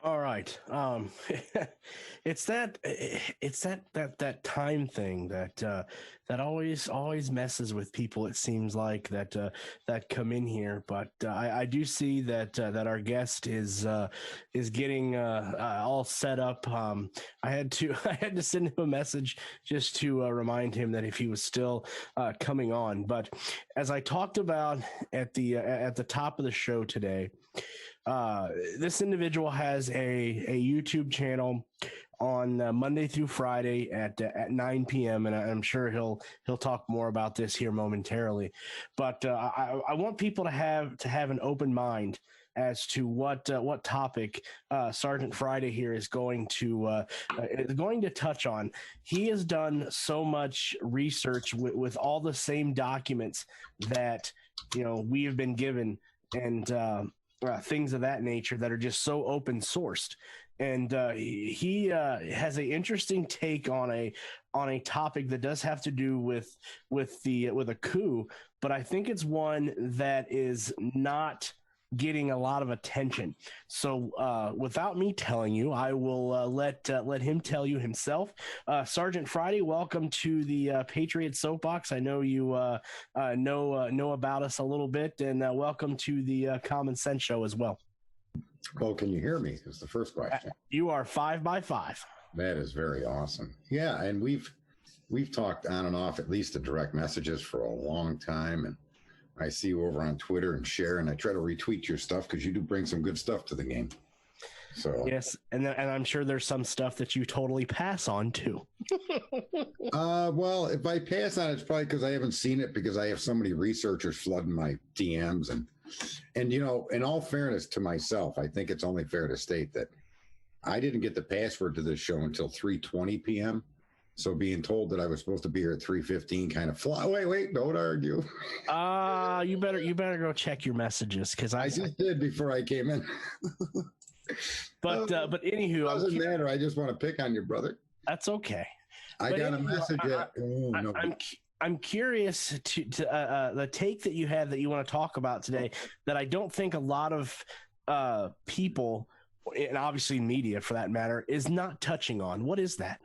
All right. It's that time thing that always messes with people. It seems like that come in here, but I do see that our guest is getting all set up. I had to I had to send him a message just to remind him that if he was still coming on. But as I talked about at the top of the show today. This individual has a YouTube channel on Monday through Friday at 9 p.m. and I'm sure he'll talk more about this here momentarily. But I want people to have an open mind as to what topic Sergeant Friday here is going to touch on. He has done so much research with all the same documents that we have been given and. Things of that nature that are just so open sourced, and he has an interesting take on a topic that does have to do with a coup, but I think it's one that is not getting a lot of attention. So, without me telling you, I will let him tell you himself. Sergeant Friday, welcome to the Patriot Soapbox. I know you know about us a little bit, and welcome to the Common Sense Show as well. Well, can you hear me? Is the first question. You are 5x5. That is very awesome. Yeah, and we've talked on and off, at least the direct messages, for a long time, and I see you over on Twitter and share, and I try to retweet your stuff because you do bring some good stuff to the game. So yes, and I'm sure there's some stuff that you totally pass on too. Well, if I pass on it, it's probably because I haven't seen it, because I have so many researchers flooding my DMs, and in all fairness to myself, I think it's only fair to state that I didn't get the password to this show until 3:20 p.m. So being told that I was supposed to be here at 3:15 kind of fly. Wait, don't argue. You better go check your messages, because I just did before I came in. But anywho, doesn't matter. I just want to pick on your brother. That's okay. I got a message. I'm curious to the take that you have that you want to talk about today that I don't think a lot of people, and obviously media for that matter, is not touching on. What is that?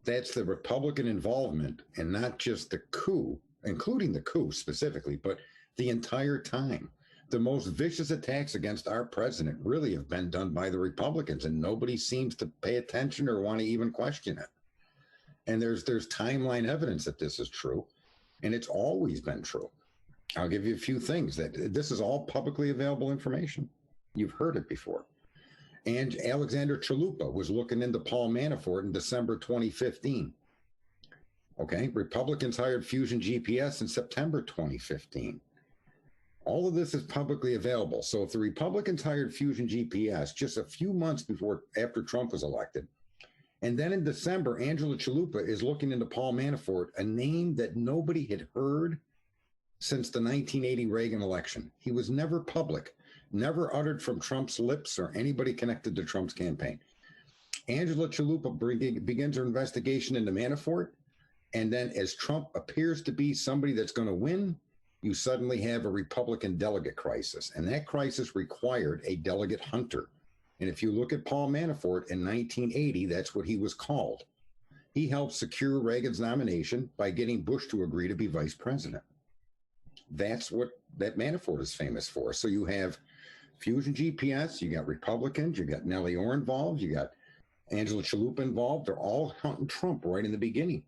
That's the Republican involvement, and not just the coup, including the coup specifically, but the entire time. The most vicious attacks against our president really have been done by the Republicans, and nobody seems to pay attention or want to even question it. And there's timeline evidence that this is true, and it's always been true. I'll give you a few things that this is all publicly available information. You've heard it before. And Alexander Chalupa was looking into Paul Manafort in December 2015. Okay, Republicans hired Fusion GPS in September 2015. All of this is publicly available. So if the Republicans hired Fusion GPS just a few months after Trump was elected, and then in December, Angela Chalupa is looking into Paul Manafort, a name that nobody had heard since the 1980 Reagan election. He was never public, never uttered from Trump's lips or anybody connected to Trump's campaign. Angela Chalupa begins her investigation into Manafort, and then as Trump appears to be somebody that's going to win, you suddenly have a Republican delegate crisis, and that crisis required a delegate hunter. And if you look at Paul Manafort in 1980, that's what he was called. He helped secure Reagan's nomination by getting Bush to agree to be vice president. That's what that Manafort is famous for. So you have Fusion GPS, you got Republicans, you got Nellie Orr involved, you got Angela Chalupa involved. They're all hunting Trump right in the beginning.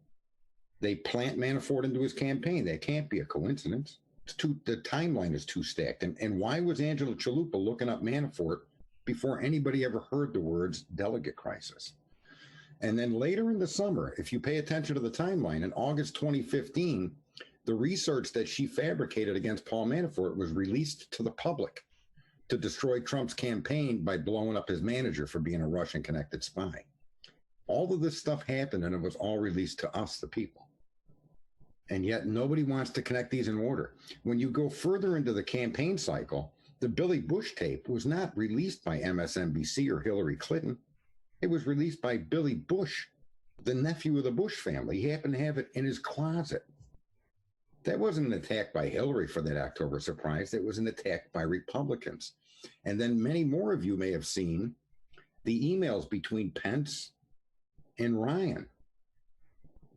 They plant Manafort into his campaign. That can't be a coincidence. The timeline is too stacked. And why was Angela Chalupa looking up Manafort before anybody ever heard the words delegate crisis? And then later in the summer, if you pay attention to the timeline, in August 2015, the research that she fabricated against Paul Manafort was released to the public to destroy Trump's campaign by blowing up his manager for being a Russian-connected spy. All of this stuff happened, and it was all released to us, the people. And yet nobody wants to connect these in order. When you go further into the campaign cycle, the Billy Bush tape was not released by MSNBC or Hillary Clinton. It was released by Billy Bush, the nephew of the Bush family. He happened to have it in his closet. That wasn't an attack by Hillary for that October surprise. It was an attack by Republicans. And then many more of you may have seen the emails between Pence and Ryan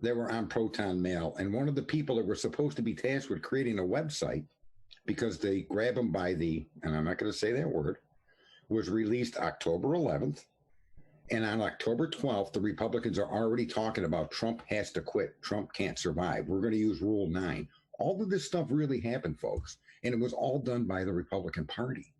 that were on Proton Mail. And one of the people that were supposed to be tasked with creating a website, because they grab him by the, and I'm not going to say that word, was released October 11th. And on October 12th, the Republicans are already talking about Trump has to quit. Trump can't survive. We're going to use Rule 9. All of this stuff really happened, folks. And it was all done by the Republican Party.